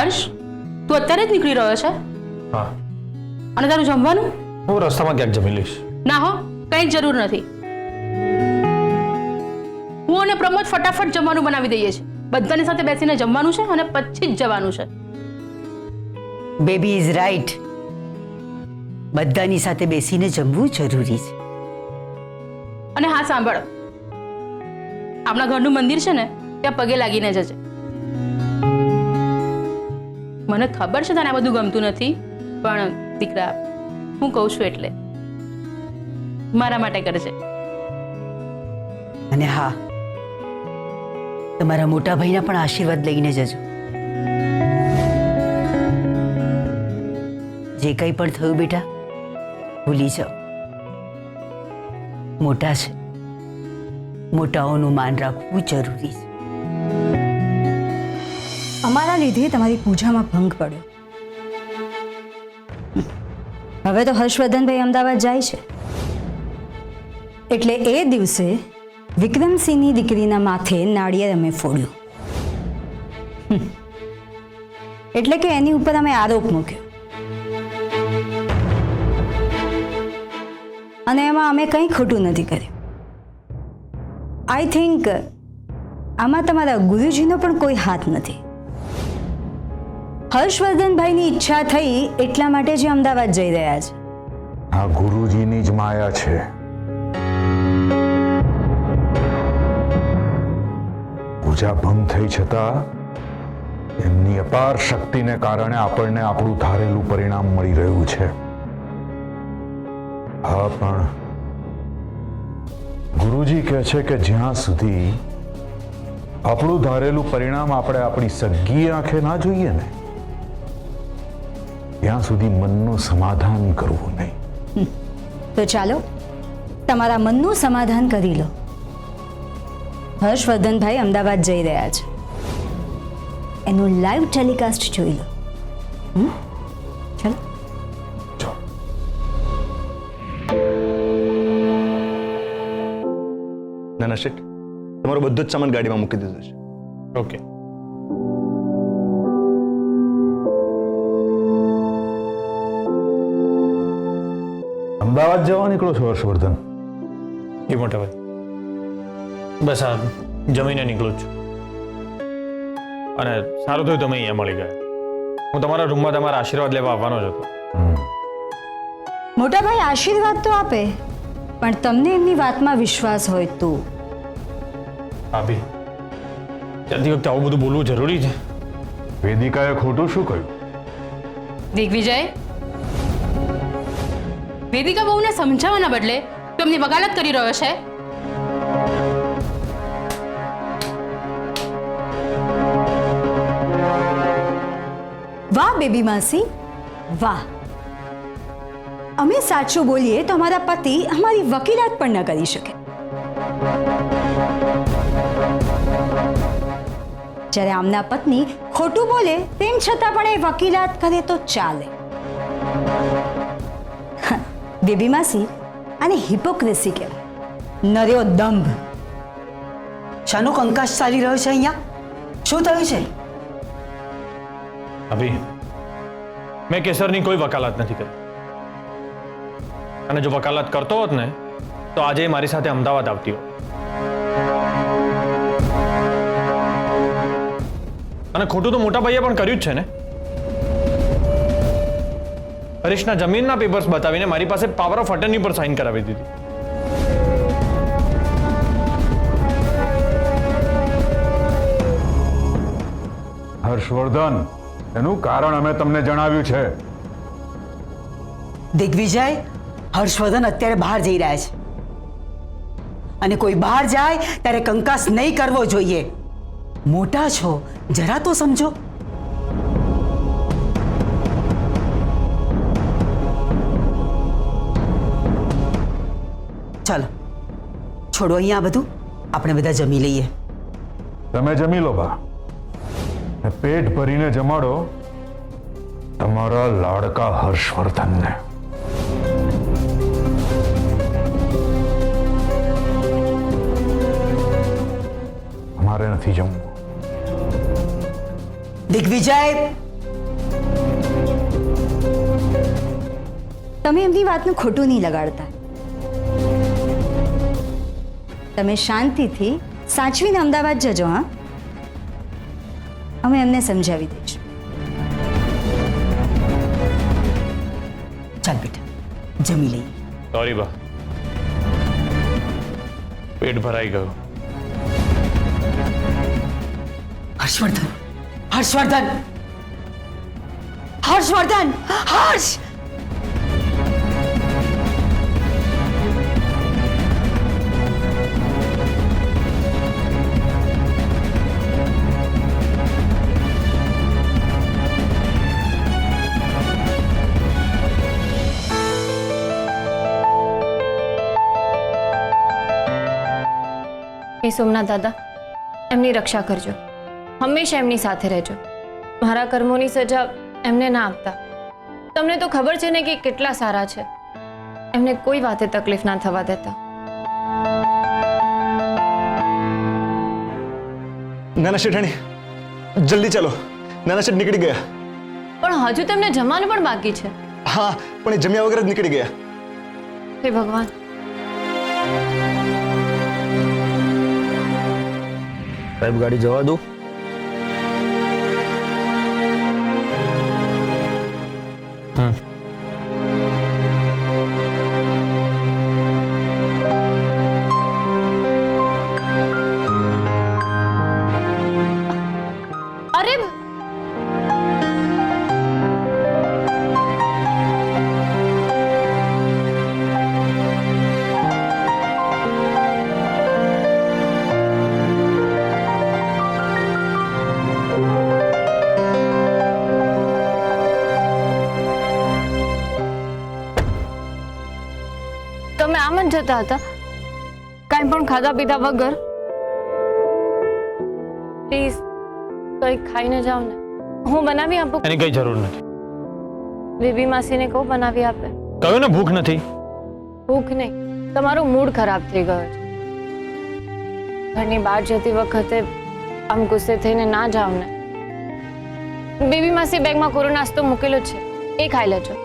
હર્ષ, તું અત્યારે જ નીકળી રહ્યો છે? હા, અને તારું જમવાનું? હું રસ્તામાં ક્યાંક જમી લઈશ. ના હો, કંઈ જ જરૂર નથી. હું અને પ્રમોદ ફટાફટ જમવાનું બનાવી દઈએ છીએ. બધાની સાથે બેસીને જમવાનું છે અને પછી જ જવાનું છે. Baby is right. બધાની સાથે બેસીને જમવું જરૂરી છે. અને હા સાંભળ, આપણા ઘરનું મંદિર છે ને, ત્યાં પગે લાગીને જજે. મને ખબર છે તને આ બધું ગમતું નથી, પણ દીકરા, હું કહું છું એટલે મારા માટે કરજે. અને હા, તમારા મોટા ભાઈના પણ આશીર્વાદ લઈને જજો. જે કંઈ પણ થયું બેટા, ભૂલી જાઓ. મોટા છે, મોટાઓનું માન રાખવું જરૂરી છે. અમારા લીધે તમારી પૂજામાં ભંગ પડ્યો. હવે તો હર્ષવર્ધનભાઈ અમદાવાદ જાય છે, એટલે એ દિવસે વિક્રમસિંહની દીકરીના માથે નાળિયેર અમે ફોડ્યું. એટલે કે એની ઉપર અમે આરોપ મૂક્યો અને એમાં અમે કંઈ ખોટું નથી કર્યું. આઈ થિંક આમાં તમારા ગુરુજીનો પણ કોઈ હાથ નથી. હર્ષવર્ધનભાઈની ઈચ્છા થઈ એટલા માટે જ અમદાવાદ જઈ રહ્યા છે. આ ગુરુજીની જ માયા છે. પૂજા ભંગ થઈ છતાં એમની અપાર શક્તિને કારણે આપણને આપણું ધારેલું પરિણામ મળી રહ્યું છે. હા, પણ ગુરુજી કહે છે કે જ્યાં સુધી આપણું ધારેલું પરિણામ આપણે આપણી સગી આંખે ના જોઈએ ને, ત્યાં સુધી મનનું સમાધાન કરવું નહીં. તો ચાલો તમારા મનનું સમાધાન કરી લો. હર્ષવર્ધનભાઈ અમદાવાદ જઈ રહ્યા છે, એનું લાઈવ ટેલિકાસ્ટ જોઈ લો. ચાલો. ના શેઠ, તમારો બધો જ સામાન ગાડીમાં મૂકી દીધો છે. ઓકે. અમદાવાદ જવા નીકળો છો હર્ષવર્ધન? એ મોટા ભાઈ, બસ આ જમીને નીકળું છું. અને સારું થયું તમે અહીંયા મળી ગયા. હું તમારા રૂમમાં તમારા આશીર્વાદ લેવા આવવાનો જ હતો. મોટાભાઈ આશીર્વાદ તો આપે, પણ તમને એમની વાતમાં વિશ્વાસ હોય તો. ભાભી, જલ્દી વખતે આવું બધું બોલવું જરૂરી છે? વેદિકાએ ખોટું શું કહ્યું? દિગ્વિજય, વેદિકા બહુને સમજાવવાના બદલે તો એમની વકાલત કરી રહ્યો છે. વાહ બેબી માસી, વાહ. અમે સાચું બોલીએ તો અમારા પતિ અમારી વકીલાત પણ ન કરી શકે. જ્યારે આમના પત્ની ખોટું બોલે તેમ છતાં પણ એ વકીલાત કરે તો ચાલે. બેબી માસી, આને હિપોક્રેસી કહેવાય, નર્યો દંભ. શાનો કંકાસ ચાલી રહ્યો છે અહીંયા? શું થયું છે? ભાભી, મેં કેસરની કોઈ વકાલત નથી કરી. અને જો વકાલત કરતો હોત ને તો આજે મારી સાથે અમદાવાદ આવતી હોત. અને ખોટું તો મોટા ભાઈએ પણ કર્યું જ છે ને. હરીશના જમીનના પેપર્સ બતાવીને મારી પાસે પાવર ઓફ અટર્ની પર સાઇન કરાવી દીધી. હર્ષવર્ધન, એનું કારણ અમે તમને જણાવ્યું છે. દિગ્વિજય, હર્ષવર્ધન અત્યારે બહાર જઈ રહ્યા છે અને કોઈ બહાર જાય ત્યારે કંકાસ નહીં કરવો જોઈએ. મોટા છો, જરા તો સમજો. ચાલો, છોડો અહીંયા આ બધું, આપણે બધા જમી લઈએ. તમે જમી લો બા, પેટ ભરીને જમાડો તમારા લાડકા હર્ષવર્ધનને. અમારે નથી જમવું. દિગ્વિજય, તમે એમની વાતનું ખોટું નહીં લગાડતા. તમે શાંતિથી સાચવીને અમદાવાદ જજો. હા, અમે એમને સમજાવી દઈશું. ચાલ બેટા, જમી લઈએ. સોરી બા, પેટ ભરાઈ ગયું. હર્ષવર્ધન, હર્ષવર્ધન, હર્ષવર્ધન, હર્ષ! એ સોમનાથ દાદા, એમની રક્ષા કરજો. હંમેશા એમની સાથે રહેજો. મારા કર્મોની સજા એમને ના આપતા. તમને તો ખબર છે ને કે કેટલા સારા છે. એમને કોઈ વાતે તકલીફ ના થવા દેતા. નાના શેઠાણી, જલ્દી ચાલો. નાના શેઠ નીકળી ગયા. પણ હજુ તેમને જમવાનું પણ બાકી છે. હા, પણ એ જમ્યા વગર જ નીકળી ગયા. હે ભગવાન. સાહેબ, ગાડી જવા દો. અરે તમે આમ જ જતા હતા, કાંઈ પણ ખાધા પીધા વગર? પ્લીઝ કંઈક ખાઈને જાઓ ને. હું બનાવી આપું? એની કઈ જરૂર નથી. બેબી માસીને કહું બનાવી આપે. કહ્યું ને ભૂખ નથી. ભૂખ નહીં, તમારો મૂડ ખરાબ થઈ ગયો છે. ઘરની બહાર જતી વખતે આમ ગુસ્સે થઈને ના જાઓ ને. બેબી માસી બેગમાં કોરો નાસ્તો મૂકેલો છે, એ ખાઈ લેજો.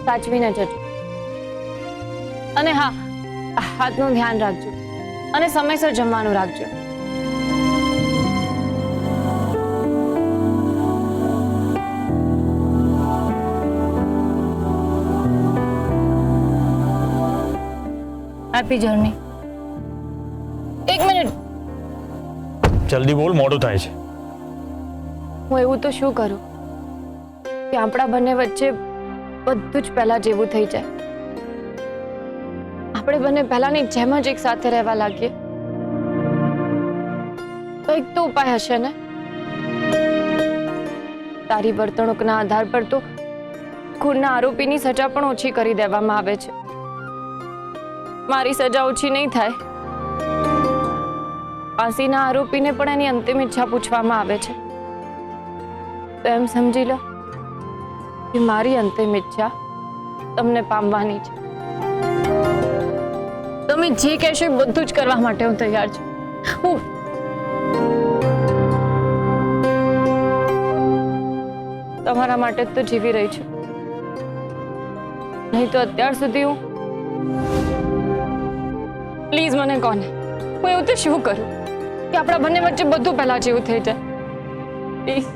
સાચવીને જજો. અને હા, હાથનું ધ્યાન રાખજો અને સમયસર જમવાનું રાખજો. Happy journey. એક મિનિટ, જલ્દી બોલ, મોડું થાય છે. હું એવું તો શું કરું કે આપણા બંને વચ્ચે બધું જ પહેલા જેવું થઈ જાય. આપણે બંને પહેલાની જેમ જ એક સાથે રહેવા લાગીએ. કંઈક તો ઉપાય હશે ને. તારી વર્તણૂકના આધાર પર તો ખૂનના આરોપીની સજા પણ ઓછી કરી દેવામાં આવે છે. મારી સજા ઓછી નહીં થાય. ફાંસીના આરોપીને પણ એની અંતિમ ઈચ્છા પૂછવામાં આવે છે. તો એમ સમજી લો કે મારી અંતિમ ઈચ્છા તમને પામવાની છે. તમે જે કહેશો એ બધું જ કરવા માટે હું તૈયાર છું. હું તમારા માટે જ તો જીવી રહી છું. નહીં તો અત્યાર સુધી હું પ્લીઝ મને કોને હું એવું તો શું કરું કે આપણા બંને વચ્ચે બધું પહેલા જેવું થઈ જાય. પ્લીઝ.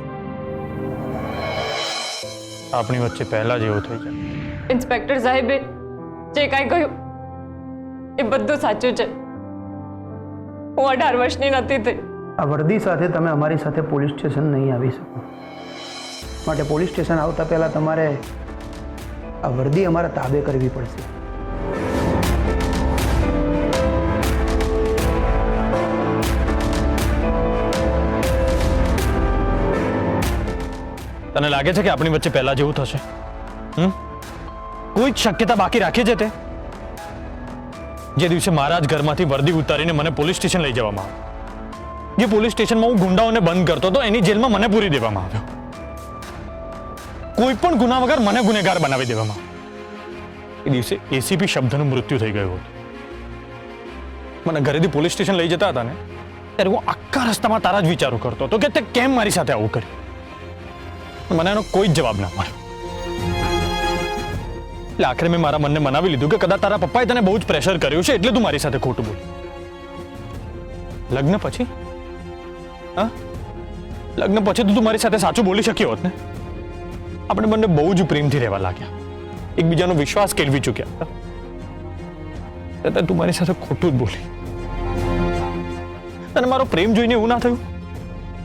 આપણી વચ્ચે પહેલા જેવું થઈ જાય. ઇન્સ્પેક્ટર સાહેબે જે કાંઈ કહ્યું એ બધું સાચું છે. હું 18 વર્ષની નથી થઈ. આ વર્દી સાથે તમે અમારી સાથે પોલીસ સ્ટેશન નહીં આવી શકો. માટે પોલીસ સ્ટેશન આવતા પહેલાં તમારે આ વર્દી અમારા તાબે કરવી પડશે. તને લાગે છે કે આપણી વચ્ચે પહેલા જેવું થશે? કોઈ જ શક્યતા બાકી રાખી છે તે? જે દિવસે મારા જ ઘરમાંથી વર્દી ઉતારીને મને પોલીસ સ્ટેશન લઈ જવામાં આવ્યો, જે પોલીસ સ્ટેશનમાં હું ગુંડાઓને બંધ કરતો હતો, એની જેલમાં મને પૂરી દેવામાં આવ્યો. કોઈ પણ ગુના વગર મને ગુનેગાર બનાવી દેવામાં આવ્યો. એ દિવસે એસીપી શબ્દનું મૃત્યુ થઈ ગયું હતું. મને ઘરેથી પોલીસ સ્ટેશન લઈ જતા હતા ને, ત્યારે હું આખા રસ્તામાં તારા જ વિચારો કરતો હતો કે તે કેમ મારી સાથે આવું કર્યું. મને એનો કોઈ જ જવાબ ના મળ્યો. એટલે આખરે મેં મારા મનને મનાવી લીધું કે કદાચ તારા પપ્પાએ તને બહુ જ પ્રેશર કર્યું છે એટલે તું મારી સાથે ખોટું બોલી. લગ્ન પછી હા લગ્ન પછી તો તું મારી સાથે સાચું બોલી શક્યો હોત ને. આપણે બંને બહુ જ પ્રેમથી રહેવા લાગ્યા, એકબીજાનો વિશ્વાસ કેળવી ચૂક્યા હતા. છતાં તું મારી સાથે ખોટું જ બોલી. તને મારો પ્રેમ જોઈને એવું ના થયું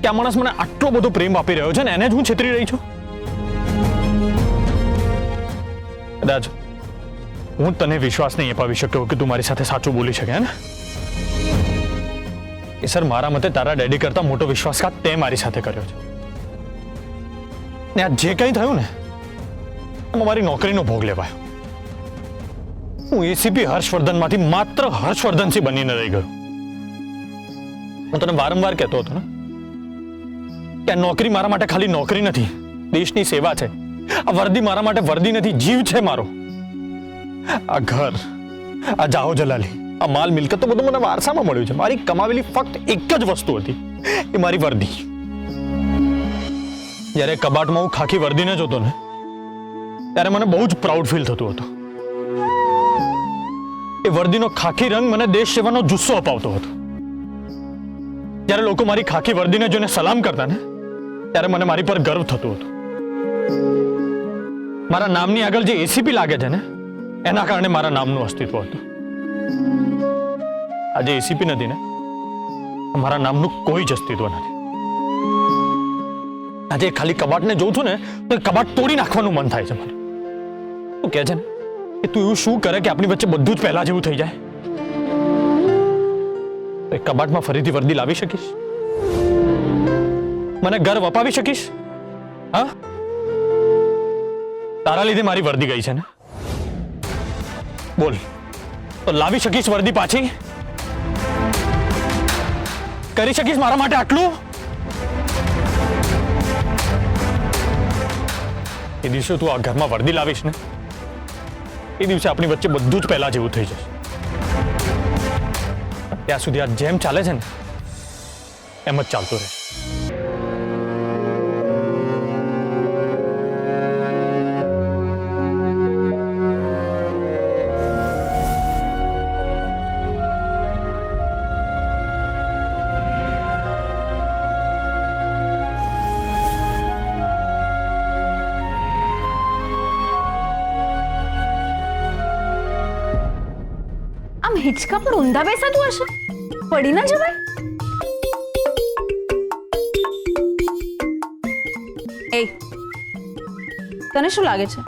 કે આ માણસ મને આટલો બધો પ્રેમ આપી રહ્યો છે ને એને જ હું છેતરી રહી છું? કદાચ હું તને વિશ્વાસ નહીં અપાવી શક્યો કે તું મારી સાથે સાચું બોલી શકે ને. એ સર, મારા મતે તારા ડેડી કરતા મોટો વિશ્વાસઘાત તે મારી સાથે કર્યો છે. ને આ જે કંઈ થયું ને એમાં મારી નોકરીનો ભોગ લેવાયો. હું એસીપી હર્ષવર્ધનમાંથી માત્ર હર્ષવર્ધનસિંહ બનીને રહી ગયો. હું તને વારંવાર કહેતો હતો ને કે આ નોકરી મારા માટે ખાલી નોકરી નથી, દેશની સેવા છે. આ વર્દી મારા માટે વર્દી નથી, જીવ છે મારો. આ ઘર, આ જાહો જલાલી, આ માલ મિલકત તો બધું મને વારસામાં મળ્યું છે. મારી કમાવેલી ફક્ત એક જ વસ્તુ હતી, એ મારી વર્દી. જ્યારે કબાટમાં હું ખાખી વર્દીને જોતો ને ત્યારે મને બહુ જ પ્રાઉડ ફીલ થતું હતું. એ વર્દીનો ખાખી રંગ મને દેશ સેવાનો જુસ્સો અપાવતો હતો. જ્યારે લોકો મારી ખાખી વર્દીને જોઈને સલામ કરતા ને ત્યારે મને મારી પર ગર્વ થતો હતો. મારા નામની આગળ જે એસીપી લાગે છે ને એના કારણે મારા નામનું અસ્તિત્વ હતું. આજે એસીપી નથી ને મારા નામનું કોઈ જ અસ્તિત્વ નથી. આજે ખાલી કબાટને જોઉં છું ને તો એ કબાટ તોડી નાખવાનું મન થાય છે મને. તું કહે છે ને કે તું એવું શું કરે કે આપણી વચ્ચે બધું જ પહેલા જેવું થઈ જાય? તો એ કબાટમાં ફરીથી વર્દી લાવી શકીશ? મને ગર્વ અપાવી શકીશ? હા, તારા લીધે મારી વર્દી ગઈ છે ને. બોલ, તો લાવી શકીશ વર્દી પાછી? કરી શકીશ મારા માટે આટલું? એ દિવસે તું આ ઘરમાં વર્દી લાવીશ ને એ દિવસે આપણી વચ્ચે બધું જ પહેલા જેવું થઈ જશે. ત્યાં સુધી આ જેમ ચાલે છે ને એમ જ ચાલતું રહે. આમ હિંચકા પર ઊંધા બેસાતું હશે, પડી ના જવાય. એ તને શું લાગે છે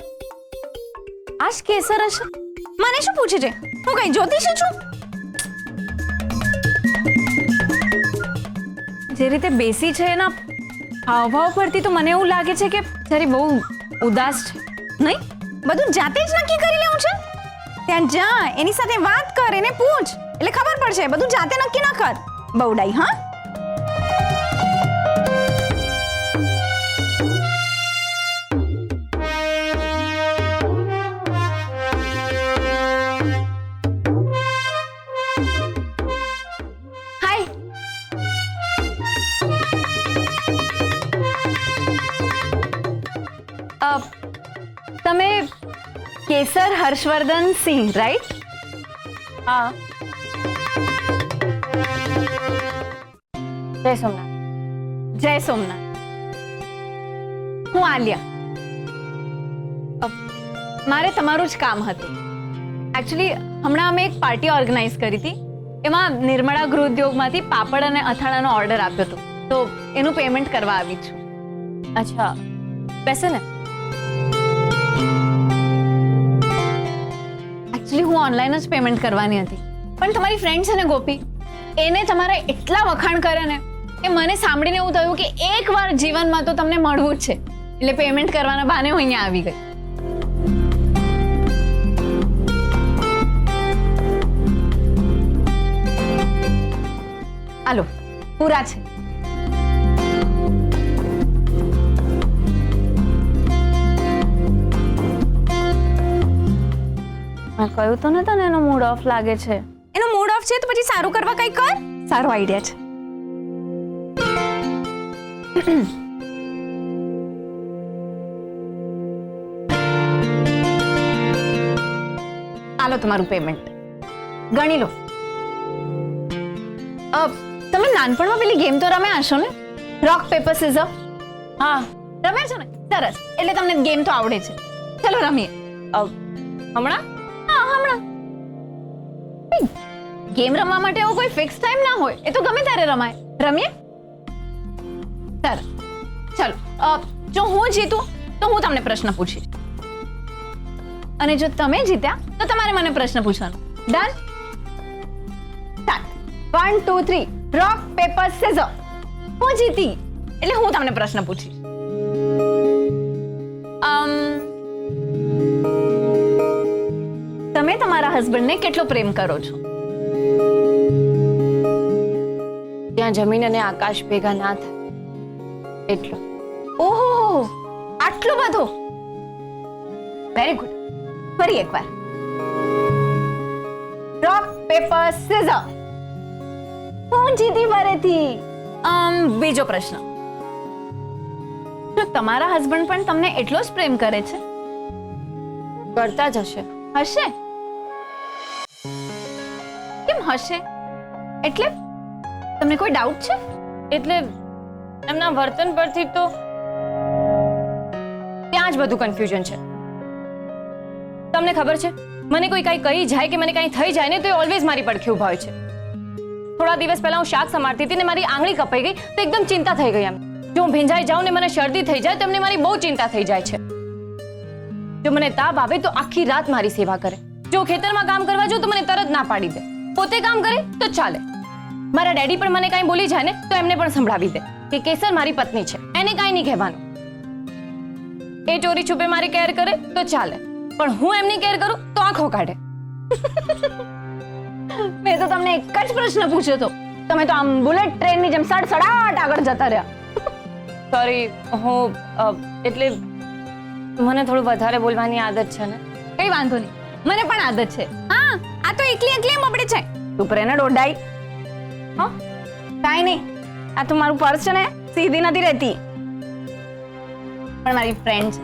આજ કેસર હશે? મને શું પૂછે છે? હું કઈ જ્યોતિષી છું? જે રીતે બેસી છે એના હાવભાવ પરથી તો મને એવું લાગે છે કે જરી બહુ ઉદાસ છે. નહીં, બધું જાતે જ નક્કી કરી લેવું છે? ત્યાં જા, એની સાથે વાત કર, એને પૂછ, એટલે ખબર પડશે. બધું જાતે નક્કી ન કર, બહુડાઈ. હા, હાય. તમે કેસર હર્ષવર્ધન સિંહ, રાઈટ? હા. જય સોમનાથ. જય સોમનાથ. હું આલિયા. મારે તમારું જ કામ હતું. એકચ્યુઅલી હમણાં અમે એક પાર્ટી ઓર્ગેનાઇઝ કરી હતી. એમાં નિર્મળા ગૃહ ઉદ્યોગમાંથી પાપડ અને અથાણાનો ઓર્ડર આપ્યો હતો, તો એનું પેમેન્ટ કરવા આવી છું. અચ્છા, બેસે ને. એકચ્યુઅલી હું ઓનલાઈન જ પેમેન્ટ કરવાની હતી, પણ તમારી ફ્રેન્ડ છે ને ગોપી, એને તમારા એટલા વખાણ કર્યા ને કે મને સાંભળીને એવું થયું કે એકવાર જીવનમાં તો તમને મળવું જ છે, એટલે પેમેન્ટ કરવાના બહાને હું અહીંયા આવી ગઈ. હાલો, પૂરા છે. મેં કહ્યું તો ને તને એનો મૂડ ઓફ લાગે છે. એનો મૂડ ઓફ છે તો પછી સારું કરવા કંઈ કર. સારો આઈડિયા છે. લો તમારું પેમેન્ટ. ગણી લો. તમે નાનપણમાં પેલી ગેમ તો રમ્યા હશો ને, રોક પેપર સીઝર? હા, રમ્યા છો ને? સરસ, એટલે તમને ગેમ તો આવડે છે. ચલો રમીએ. હમણાં? હા, હમણાં. ગેમ રમવા માટે એવો કોઈ ફિક્સ ટાઈમ ના હોય, એ તો ગમે ત્યારે રમાય. રમીએ? સરસ, ચલો. જો હું જીતું તો હું તમને પ્રશ્ન પૂછીશ, અને જો તમે જીત્યા તો તમારે મને પ્રશ્ન પૂછવાનો. ડન? સ્ટાર્ટ. 1 2 3 રોક પેપર સીઝર. હું જીતી એટલે હું તમને પ્રશ્ન પૂછીશ. તમે તમારા હસબન્ડને કેટલો પ્રેમ કરો છો? ત્યાં જમીન અને આકાશ ભેગા ના થાય એટલો. ઓહો, આટલો બધો. Very good. ફરી એકવાર. રોક પેપર સીઝર. હું જીતી ફરીથી. બીજો પ્રશ્ન. જો તમારા હસબન્ડ પણ તમને એટલો જ પ્રેમ કરે છે? કરતા જ હશે. હશે? કેમ હશે? એટલે તમને કોઈ ડાઉટ છે? એટલે એમના વર્તન પરથી તો ત્યાં જ બધું કન્ફ્યુઝન છે. તમને ખબર છે, મને કોઈ કાંઈ કહી જાય કે મને કાંઈ થઈ જાય ને તો એ ઓલવેઝ મારી પડખે ઊભા હોય છે. થોડા દિવસ પહેલા હું શાક સમારતી હતી ને મારી આંગળી કપાઈ ગઈ તો એકદમ ચિંતા થઈ ગઈ એમ. જો હું ભીંજાઈ જાઉં ને મને શરદી થઈ જાય તો એમને મારી બહુ ચિંતા થઈ જાય છે. જો મને તાવ આવે તો આખી રાત મારી સેવા કરે. જો ખેતરમાં કામ કરવા જાઉં તો મને તરત ના પાડી દે. પોતે કામ કરે તો ચાલે. મારા ડેડી પણ મને કાંઈ બોલી જાય ને તો એમને પણ સંભળાવી દે કે કેસર મારી પત્ની છે, એને કાંઈ નહીં કહેવાનું. એ ચોરી છુપે મારી કેર કરે તો ચાલે, પણ હું એમની કેર કરું તો આંખો કાઢે. મેં તો તમને એક જ પ્રશ્ન પૂછ્યો હતો, તમે તો આમ બુલેટ ટ્રેનની જેમ સડસડાટ આગળ જતા રહ્યા. સોરી, હું એટલે મને થોડું વધારે બોલવાની આદત છે ને. કઈ વાંધો નહીં, મને પણ આદત છે. હા, આ તો એકલી મપડે છે. તું પ્રેને દોડાઈ. હા, કાઈ નહીં. આ તો મારું પર્સ છે ને, સીધી નથી રહેતી, પણ મારી ફ્રેન્ડ છે.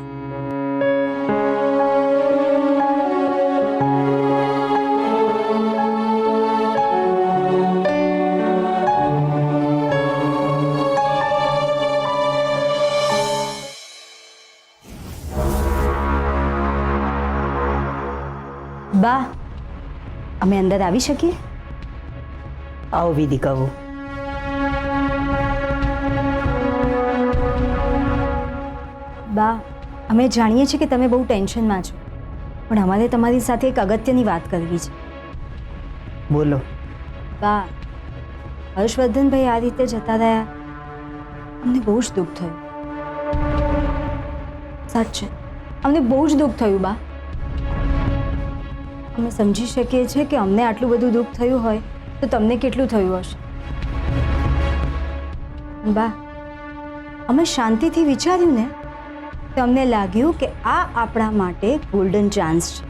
બા, અમે અંદર આવી શકીએ? આવો વેદિકાઓ. બા, અમે જાણીએ છીએ કે તમે બહુ ટેન્શનમાં છો, પણ અમારે તમારી સાથે એક અગત્યની વાત કરવી છે. બોલો. બા, હર્ષવર્ધનભાઈ આ રીતે જતા રહ્યા, અમને બહુ જ દુઃખ થયું. સાચે અમને બહુ જ દુઃખ થયું બા. અમે સમજી શકીએ છીએ કે અમને આટલું બધું દુઃખ થયું હોય તો તમને કેટલું થયું હશે. બા, અમે શાંતિથી વિચાર્યું ને તો અમને લાગ્યું કે આ આપણા માટે ગોલ્ડન ચાન્સ છે.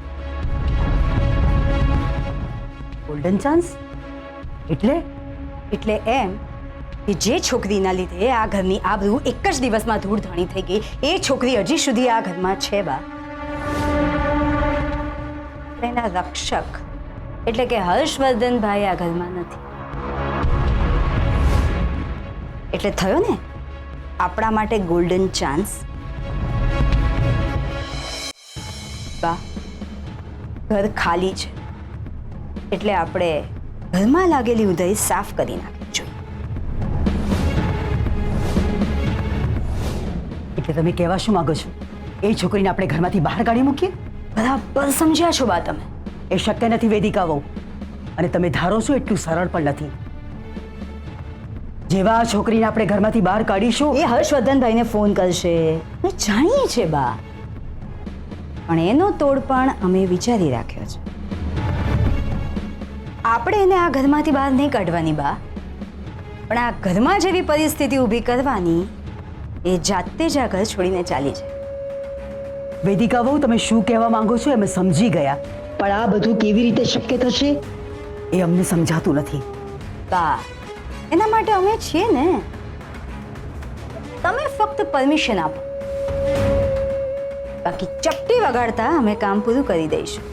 ગોલ્ડન ચાન્સ એટલે? એટલે એમ કે જે છોકરીના લીધે આ ઘરની આબરૂ એક જ દિવસમાં ધૂળધાણી થઈ ગઈ, એ છોકરી હજી સુધી આ ઘરમાં છે બા. એના રક્ષક એટલે કે હર્ષવર્ધનભાઈ આ ઘરમાં નથી. એટલે થયો ને આપણા માટે ગોલ્ડન ચાન્સ. બા, ઘર ખાલી છે એટલે આપણે ઘરમાં લાગેલી ઉધઈ સાફ કરી નાખવી જોઈએ. એટલે તમે કહેવા શું માંગો છો? એ છોકરીને આપણે ઘરમાંથી બહાર કાઢી મૂકીએ? બરાબર સમજ્યા છો બા તમે. એ શક્ય નથી વેદિકાઓ, અને તમે ધારો છો એટલું સરળ પણ નથી. જેવા આ છોકરીને આપણે ઘરમાંથી બહાર કાઢીશું એ હર્ષવર્ધનભાઈને ફોન કરશે, અમે જાણીએ છીએ બા, પણ એનો તોડ પણ અમે વિચારી રાખ્યો છે. આપણે એને આ ઘરમાંથી બહાર નહીં કાઢવાની બા, પણ આ ઘરમાં જેવી પરિસ્થિતિ ઊભી કરવાની એ જાતે જ આ ઘર છોડીને ચાલી જાય. વેદિકા બહુ તમે શું કહેવા માંગો છો અમે સમજી ગયા, પણ આ બધું કેવી રીતે શક્ય થશે એ અમને સમજાતું નથી. બા, એના માટે અમે છીએ ને. તમે ફક્ત પરમિશન આપો, બાકી ચપટી વગાડતા અમે કામ પૂરું કરી દઈશું.